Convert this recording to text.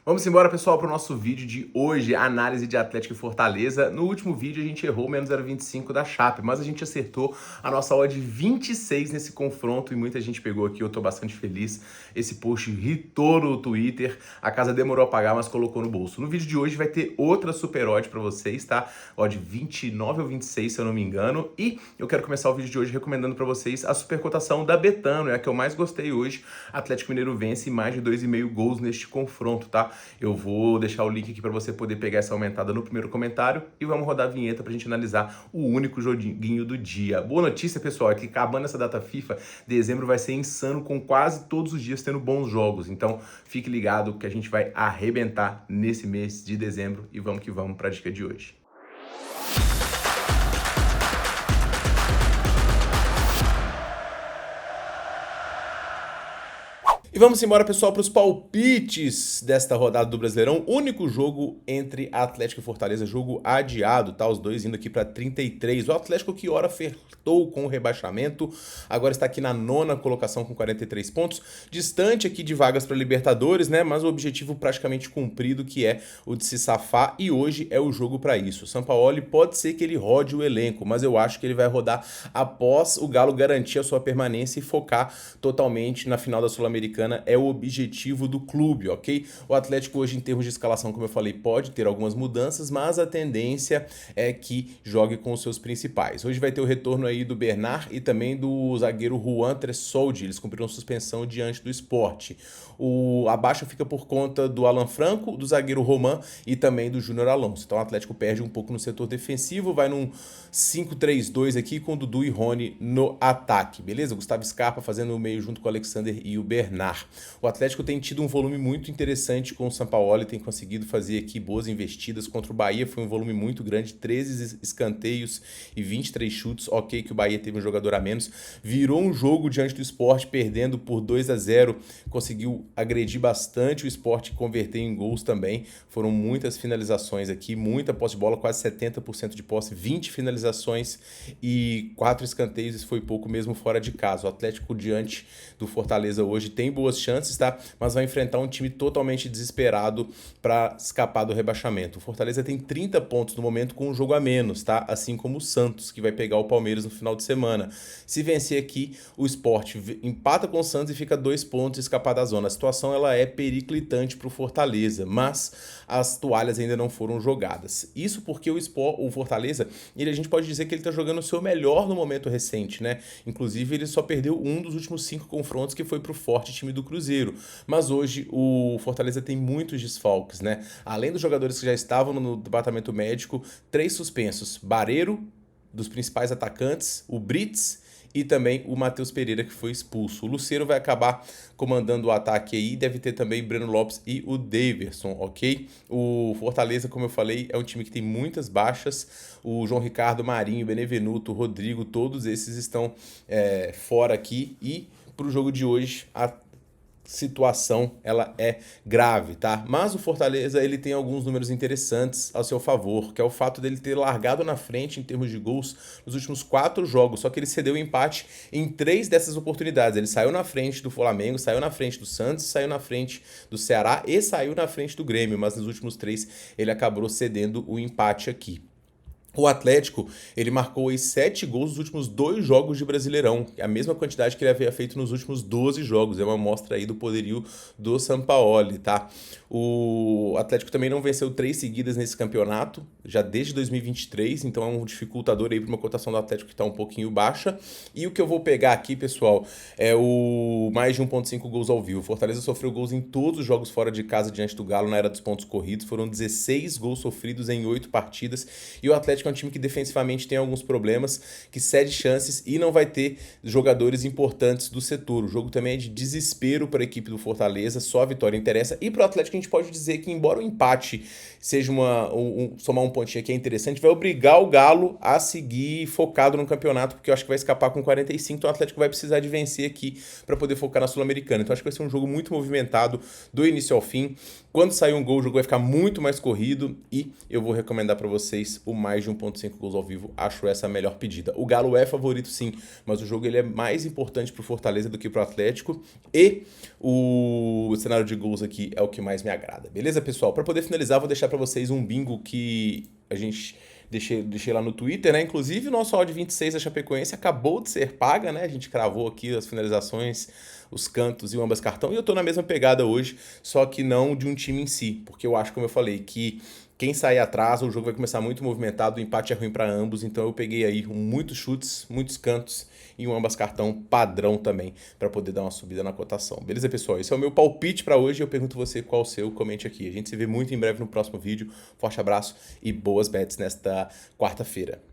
Vamos embora, pessoal, para o nosso vídeo de hoje, análise de Atlético e Fortaleza. No último vídeo a gente errou menos 0,25 da Chape, mas a gente acertou a nossa odd 26 nesse confronto e muita gente pegou aqui, eu tô bastante feliz. Esse post irritou no Twitter, a casa demorou a pagar, mas colocou no bolso. No vídeo de hoje vai ter outra super odd para vocês, tá? Odd 29 ou 26, se eu não me engano. E eu quero começar o vídeo de hoje recomendando para vocês a super cotação da Betano, é a que eu mais gostei hoje. Atlético Mineiro vence mais de 2,5 gols neste confronto, tá? Eu vou deixar o link aqui para você poder pegar essa aumentada no primeiro comentário e vamos rodar a vinheta para a gente analisar o único joguinho do dia. Boa notícia, pessoal, é que acabando essa data FIFA, dezembro vai ser insano com quase todos os dias tendo bons jogos. Então, fique ligado que a gente vai arrebentar nesse mês de dezembro e vamos que vamos para a dica de hoje. E vamos embora, pessoal, para os palpites desta rodada do Brasileirão. Único jogo entre Atlético e Fortaleza, jogo adiado, tá? Os dois indo aqui para 33. O Atlético que ora flertou com o rebaixamento, agora está aqui na nona colocação com 43 pontos, distante aqui de vagas para Libertadores, né? Mas o objetivo praticamente cumprido, que é o de se safar, e hoje é o jogo para isso. O Sampaoli pode ser que ele rode o elenco, mas eu acho que ele vai rodar após o Galo garantir a sua permanência e focar totalmente na final da Sul-Americana. É o objetivo do clube, ok? O Atlético hoje, em termos de escalação, como eu falei, pode ter algumas mudanças, mas a tendência é que jogue com os seus principais. Hoje vai ter o retorno aí do Bernard e também do zagueiro Juan Tressoldi. Eles cumpriram suspensão diante do Sport. A baixa fica por conta do Alan Franco, do zagueiro Roman e também do Júnior Alonso. Então o Atlético perde um pouco no setor defensivo, vai num 5-3-2 aqui com o Dudu e Rony no ataque, beleza? Gustavo Scarpa fazendo o meio junto com o Alexander e o Bernard. O Atlético tem tido um volume muito interessante com o Sampaoli, tem conseguido fazer aqui boas investidas. Contra o Bahia foi um volume muito grande, 13 escanteios e 23 chutes. Ok que o Bahia teve um jogador a menos, virou um jogo diante do Sport, perdendo por 2-0, conseguiu agredir bastante o Sport e converter em gols também. Foram muitas finalizações aqui, muita posse de bola, quase 70% de posse, 20 finalizações e 4 escanteios. Isso foi pouco mesmo fora de casa. O Atlético diante do Fortaleza hoje tem boas chances, tá? Mas vai enfrentar um time totalmente desesperado para escapar do rebaixamento. O Fortaleza tem 30 pontos no momento com um jogo a menos, tá? Assim como o Santos, que vai pegar o Palmeiras no final de semana. Se vencer aqui, o Sport empata com o Santos e fica 2 pontos e escapar da zona. A situação ela é periclitante para o Fortaleza, mas as toalhas ainda não foram jogadas. Isso porque o Fortaleza, a gente pode dizer que ele está jogando o seu melhor no momento recente, né? Inclusive, ele só perdeu um dos últimos 5 confrontos, que foi para o forte time do Cruzeiro. Mas hoje o Fortaleza tem muitos desfalques, né? Além dos jogadores que já estavam no departamento médico, 3 suspensos: Barreiro, dos principais atacantes, o Brits e também o Matheus Pereira, que foi expulso. O Lucero vai acabar comandando o ataque aí, deve ter também Breno Lopes e o Daverson, ok? O Fortaleza, como eu falei, é um time que tem muitas baixas. O João Ricardo, Marinho, Benevenuto, Rodrigo, todos esses estão fora aqui. E para o jogo de hoje, a situação ela é grave, tá? Mas o Fortaleza ele tem alguns números interessantes ao seu favor, que é o fato dele ter largado na frente em termos de gols nos últimos 4 jogos, só que ele cedeu o empate em 3 dessas oportunidades. Ele saiu na frente do Flamengo, saiu na frente do Santos, saiu na frente do Ceará e saiu na frente do Grêmio, mas nos últimos 3 ele acabou cedendo o empate aqui. O Atlético, ele marcou aí 7 gols nos últimos 2 jogos de Brasileirão, a mesma quantidade que ele havia feito nos últimos 12 jogos, é uma amostra aí do poderio do Sampaoli, tá? O Atlético também não venceu 3 seguidas nesse campeonato, já desde 2023, então é um dificultador aí para uma cotação do Atlético que está um pouquinho baixa. E o que eu vou pegar aqui, pessoal, é o mais de 1,5 gols ao vivo. O Fortaleza sofreu gols em todos os jogos fora de casa diante do Galo na era dos pontos corridos, foram 16 gols sofridos em 8 partidas, e o Atlético é um time que defensivamente tem alguns problemas, que cede chances e não vai ter jogadores importantes do setor. O jogo também é de desespero para a equipe do Fortaleza, só a vitória interessa. E para o Atlético a gente pode dizer que, embora o empate seja somar um pontinho aqui é interessante, vai obrigar o Galo a seguir focado no campeonato, porque eu acho que vai escapar com 45, então o Atlético vai precisar de vencer aqui para poder focar na Sul-Americana. Então acho que vai ser um jogo muito movimentado do início ao fim. Quando sair um gol, o jogo vai ficar muito mais corrido e eu vou recomendar para vocês o mais de 1.5 gols ao vivo. Acho essa a melhor pedida. O Galo é favorito sim, mas o jogo ele é mais importante pro Fortaleza do que pro Atlético e o cenário de gols aqui é o que mais me agrada. Beleza, pessoal? Para poder finalizar, vou deixar para vocês um bingo que a gente deixei lá no Twitter, né? Inclusive, o nosso odd 26 da Chapecoense acabou de ser paga, né? A gente cravou aqui as finalizações, os cantos e o ambas cartão. E eu tô na mesma pegada hoje, só que não de um time em si. Porque eu acho, como eu falei, que quem sair atrás, o jogo vai começar muito movimentado, o empate é ruim para ambos. Então eu peguei aí muitos chutes, muitos cantos e um ambas cartão padrão também, para poder dar uma subida na cotação. Beleza, pessoal? Esse é o meu palpite para hoje. Eu pergunto você qual o seu, comente aqui. A gente se vê muito em breve no próximo vídeo. Forte abraço e boas bets nesta quarta-feira.